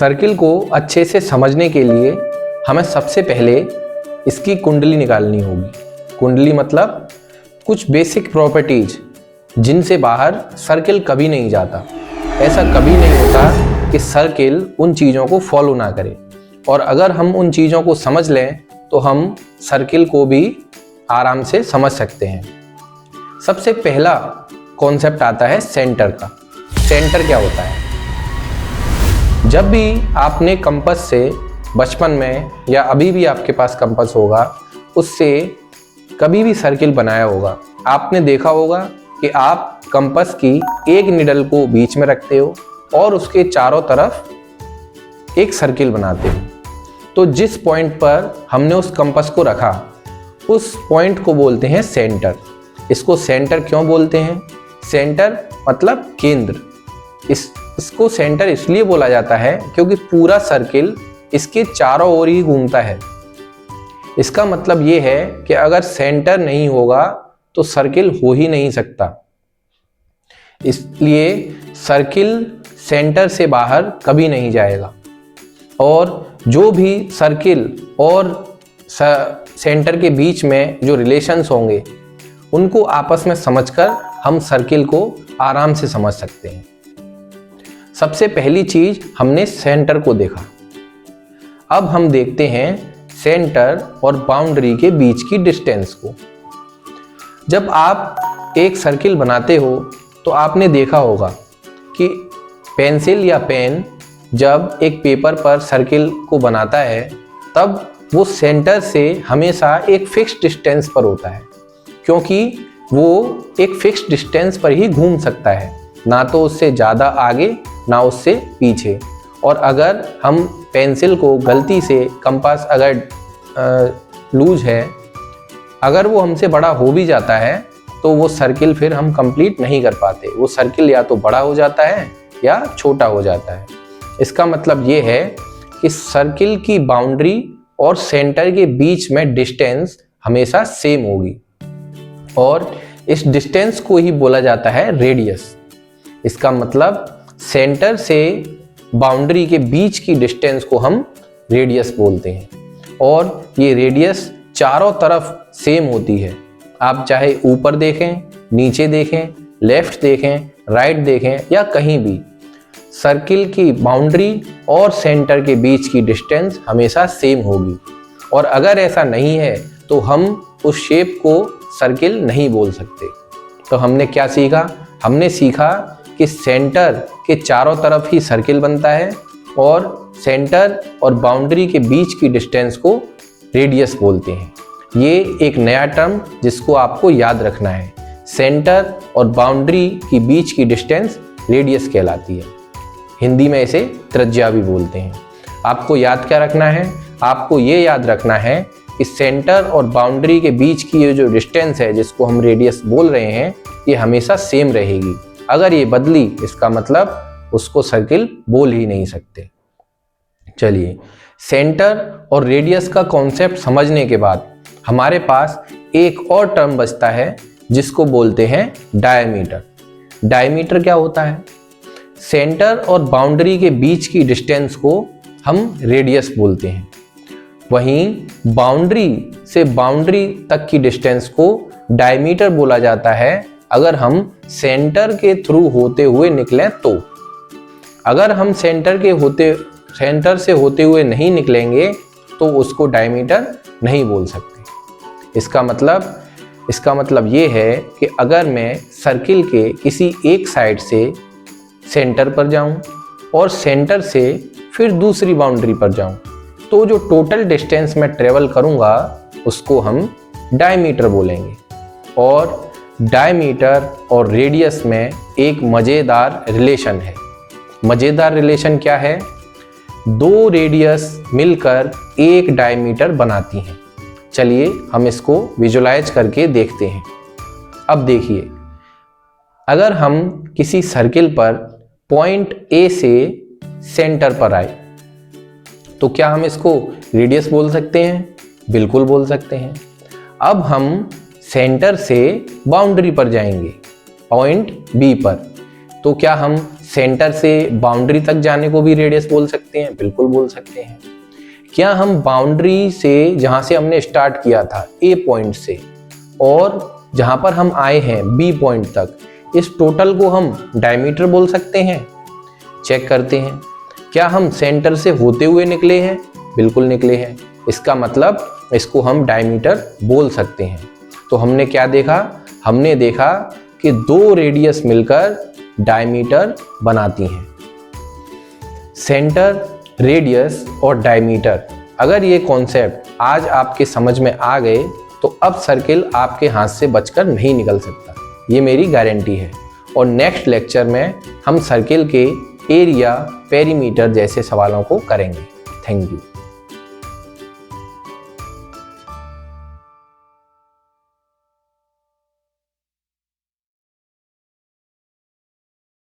Circle को अच्छे से समझने के लिए हमें सबसे पहले इसकी कुंडली निकालनी होगी। कुंडली मतलब कुछ बेसिक प्रॉपर्टीज जिनसे बाहर सर्किल कभी नहीं जाता। ऐसा कभी नहीं होता कि सर्किल उन चीज़ों को फॉलो ना करे, और अगर हम उन चीज़ों को समझ लें तो हम सर्किल को भी आराम से समझ सकते हैं। सबसे पहला कॉन्सेप्ट आता है सेंटर का। सेंटर क्या होता है? जब भी आपने कंपास से बचपन में या अभी भी आपके पास कंपास होगा, उससे कभी भी सर्किल बनाया होगा, आपने देखा होगा कि आप कंपास की एक निडल को बीच में रखते हो और उसके चारों तरफ एक सर्किल बनाते हो। तो जिस पॉइंट पर हमने उस कंपास को रखा, उस पॉइंट को बोलते हैं सेंटर। इसको सेंटर क्यों बोलते हैं? सेंटर मतलब केंद्र। इसको सेंटर इसलिए बोला जाता है क्योंकि पूरा सर्किल इसके चारों ओर ही घूमता है। इसका मतलब ये है कि अगर सेंटर नहीं होगा तो सर्किल हो ही नहीं सकता। इसलिए सर्किल सेंटर से बाहर कभी नहीं जाएगा, और जो भी सर्किल और सेंटर के बीच में जो रिलेशंस होंगे उनको आपस में समझकर हम सर्किल को आराम से समझ सकते हैं। सबसे पहली चीज हमने सेंटर को देखा। अब हम देखते हैं सेंटर और बाउंड्री के बीच की डिस्टेंस को। जब आप एक सर्किल बनाते हो तो आपने देखा होगा कि पेंसिल या पेन जब एक पेपर पर सर्किल को बनाता है तब वो सेंटर से हमेशा एक फिक्स डिस्टेंस पर होता है, क्योंकि वो एक फिक्स डिस्टेंस पर ही घूम सकता है, ना तो उससे ज़्यादा आगे ना उससे पीछे। और अगर हम पेंसिल को गलती से, कंपास अगर लूज है, अगर वो हमसे बड़ा हो भी जाता है तो वो सर्किल फिर हम कंप्लीट नहीं कर पाते। वो सर्किल या तो बड़ा हो जाता है या छोटा हो जाता है। इसका मतलब ये है कि सर्किल की बाउंड्री और सेंटर के बीच में डिस्टेंस हमेशा सेम होगी, और इस डिस्टेंस को ही बोला जाता है रेडियस। इसका मतलब सेंटर से बाउंड्री के बीच की डिस्टेंस को हम रेडियस बोलते हैं, और ये रेडियस चारों तरफ सेम होती है। आप चाहे ऊपर देखें, नीचे देखें, लेफ्ट देखें, राइट देखें या कहीं भी, सर्किल की बाउंड्री और सेंटर के बीच की डिस्टेंस हमेशा सेम होगी। और अगर ऐसा नहीं है तो हम उस शेप को सर्किल नहीं बोल सकते। तो हमने क्या सीखा? हमने सीखा कि सेंटर के चारों तरफ ही सर्किल बनता है, और सेंटर और बाउंड्री के बीच की डिस्टेंस को रेडियस बोलते हैं। ये एक नया टर्म जिसको आपको याद रखना है। सेंटर और बाउंड्री के बीच की डिस्टेंस रेडियस कहलाती है। हिंदी में इसे त्रिज्या भी बोलते हैं। आपको याद क्या रखना है? आपको ये याद रखना है कि सेंटर और बाउंड्री के बीच की ये जो डिस्टेंस है, जिसको हम रेडियस बोल रहे हैं, ये हमेशा सेम रहेगी। अगर ये बदली, इसका मतलब उसको सर्किल बोल ही नहीं सकते। चलिए, सेंटर और रेडियस का कॉन्सेप्ट समझने के बाद हमारे पास एक और टर्म बचता है जिसको बोलते हैं डायमीटर। डायमीटर क्या होता है? सेंटर और बाउंड्री के बीच की डिस्टेंस को हम रेडियस बोलते हैं। वहीं बाउंड्री से बाउंड्री तक की डिस्टेंस को डायमीटर बोला जाता है अगर हम सेंटर के थ्रू होते हुए निकलें तो। अगर हम सेंटर से होते हुए नहीं निकलेंगे तो उसको डायमीटर नहीं बोल सकते। इसका मतलब ये है कि अगर मैं सर्किल के किसी एक साइड से सेंटर पर जाऊं और सेंटर से फिर दूसरी बाउंड्री पर जाऊं, तो जो टोटल डिस्टेंस मैं ट्रेवल करूंगा उसको हम डायमीटर बोलेंगे। और डायमीटर और रेडियस में एक मज़ेदार रिलेशन है। मज़ेदार रिलेशन क्या है? दो रेडियस मिलकर एक डायमीटर बनाती हैं। चलिए हम इसको विजुलाइज करके देखते हैं। अब देखिए, अगर हम किसी सर्किल पर पॉइंट ए से सेंटर पर आए तो क्या हम इसको रेडियस बोल सकते हैं? बिल्कुल बोल सकते हैं। अब हम सेंटर से बाउंड्री पर जाएंगे पॉइंट बी पर, तो क्या हम सेंटर से बाउंड्री तक जाने को भी रेडियस बोल सकते हैं? बिल्कुल बोल सकते हैं। क्या हम बाउंड्री से, जहां से हमने स्टार्ट किया था ए पॉइंट से, और जहां पर हम आए हैं बी पॉइंट तक, इस टोटल को हम डायमीटर बोल सकते हैं? चेक करते हैं। क्या हम सेंटर से होते हुए निकले हैं? बिल्कुल निकले हैं। इसका मतलब इसको हम डायमीटर बोल सकते हैं। तो हमने क्या देखा? हमने देखा कि दो रेडियस मिलकर डायमीटर बनाती हैं। सेंटर, रेडियस और डायमीटर, अगर ये कॉन्सेप्ट आज आपके समझ में आ गए तो अब सर्किल आपके हाथ से बचकर नहीं निकल सकता, ये मेरी गारंटी है। और नेक्स्ट लेक्चर में हम सर्किल के एरिया, पेरीमीटर जैसे सवालों को करेंगे। Thank you.